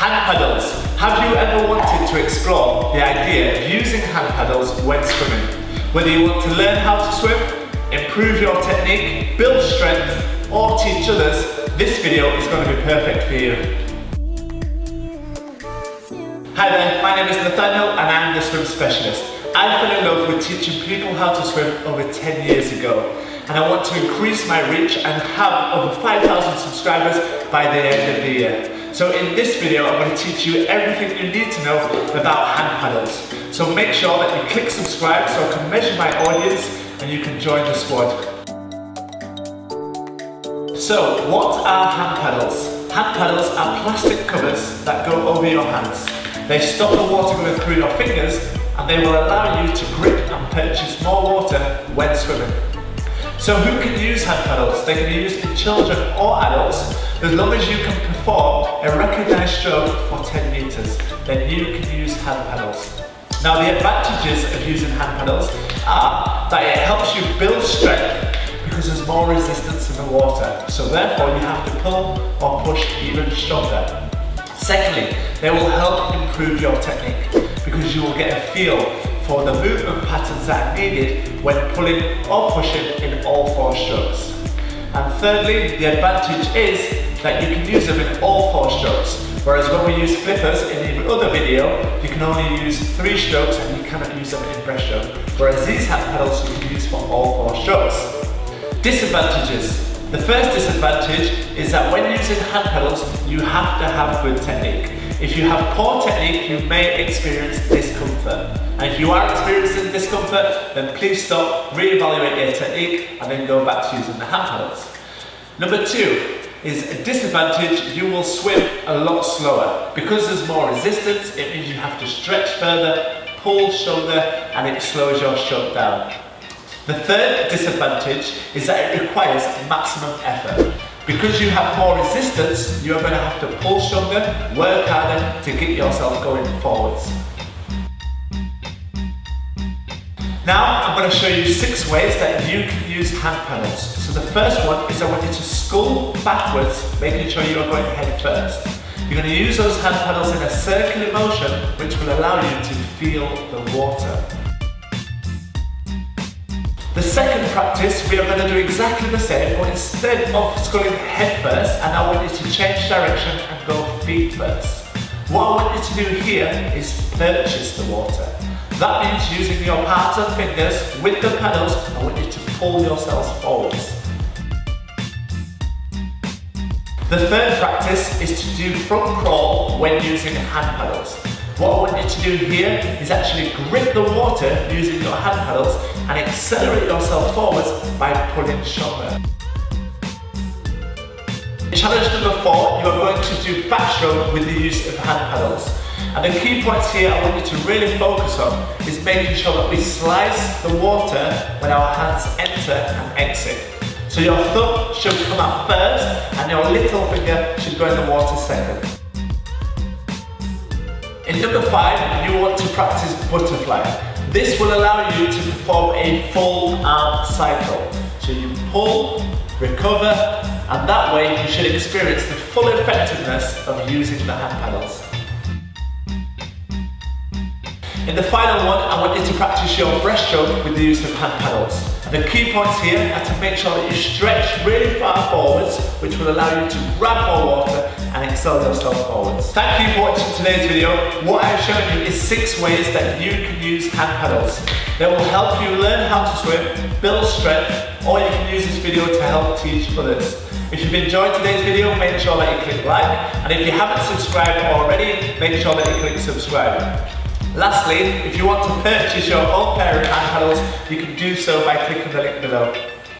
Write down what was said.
Hand paddles. Have you ever wanted to explore the idea of using hand paddles when swimming? Whether you want to learn how to swim, improve your technique, build strength, or teach others, this video is going to be perfect for you. Hi there, my name is Nathaniel and I'm the swim specialist. I fell in love with teaching people how to swim over 10 years ago, and I want to increase my reach and have over 5,000 subscribers by the end of the year. So in this video I'm going to teach you everything you need to know about hand paddles. So make sure that you click subscribe so I can measure my audience and you can join the squad. So what are hand paddles? Hand paddles are plastic covers that go over your hands. They stop the water going through your fingers and they will allow you to grip and purchase more water when swimming. So who can use hand paddles? They can be used in children or adults as long as you can perform a recognised stroke for 10 metres. Then you can use hand paddles. Now the advantages of using hand paddles are that it helps you build strength because there's more resistance in the water. So therefore you have to pull or push even stronger. Secondly, they will help improve your technique because you will get a feel for the movement patterns that are needed when pulling or pushing in all 4 strokes. And thirdly, the advantage is that you can use them in all 4 strokes, whereas when we use flippers in the other video, you can only use 3 strokes and you cannot use them in breaststroke, whereas these hand paddles you can use for all 4 strokes. Disadvantages. The first disadvantage is that when using hand paddles, you have to have good technique. If you have poor technique, you may experience discomfort. And if you are experiencing discomfort, then please stop, reevaluate your technique, and then go back to using the hand paddles. Number 2 is a disadvantage: you will swim a lot slower. Because there's more resistance, it means you have to stretch further, pull shoulder, and it slows your stroke down. The third disadvantage is that it requires maximum effort. Because you have more resistance, you are going to have to pull stronger, work harder to get yourself going forwards. Now I'm going to show you 6 ways that you can use hand paddles. So the first one is I want you to scull backwards, making sure you are going head first. You're going to use those hand paddles in a circular motion, which will allow you to feel the water. The second practice, we are going to do exactly the same, but instead of sculling head first, and I want you to change direction and go feet first. What I want you to do here is purchase the water. That means using your palms and fingers with the paddles. I want you to pull yourselves forwards. The third practice is to do front crawl when using hand paddles. What I want you to do here is actually grip the water using your hand paddles and accelerate yourself forwards by pulling stronger. Challenge number 4, you are going to do backstroke with the use of hand paddles. And the key points here I want you to really focus on is making sure that we slice the water when our hands enter and exit. So your thumb should come out first and your little finger should go in the water second. In number 5, you want to practice butterfly. This will allow you to perform a full arm cycle. So you pull, recover, and that way you should experience the full effectiveness of using the hand paddles. In the final one, I want you to practice your breaststroke with the use of hand paddles. And the key points here are to make sure that you stretch really far forwards, which will allow you to grab more water and excel yourself forwards. Thank you for watching today's video. What I've shown you is 6 ways that you can use hand paddles. They will help you learn how to swim, build strength, or you can use this video to help teach others. If you've enjoyed today's video, make sure that you click like, and if you haven't subscribed already, make sure that you click subscribe. Lastly, if you want to purchase your own pair of hand paddles, you can do so by clicking the link below.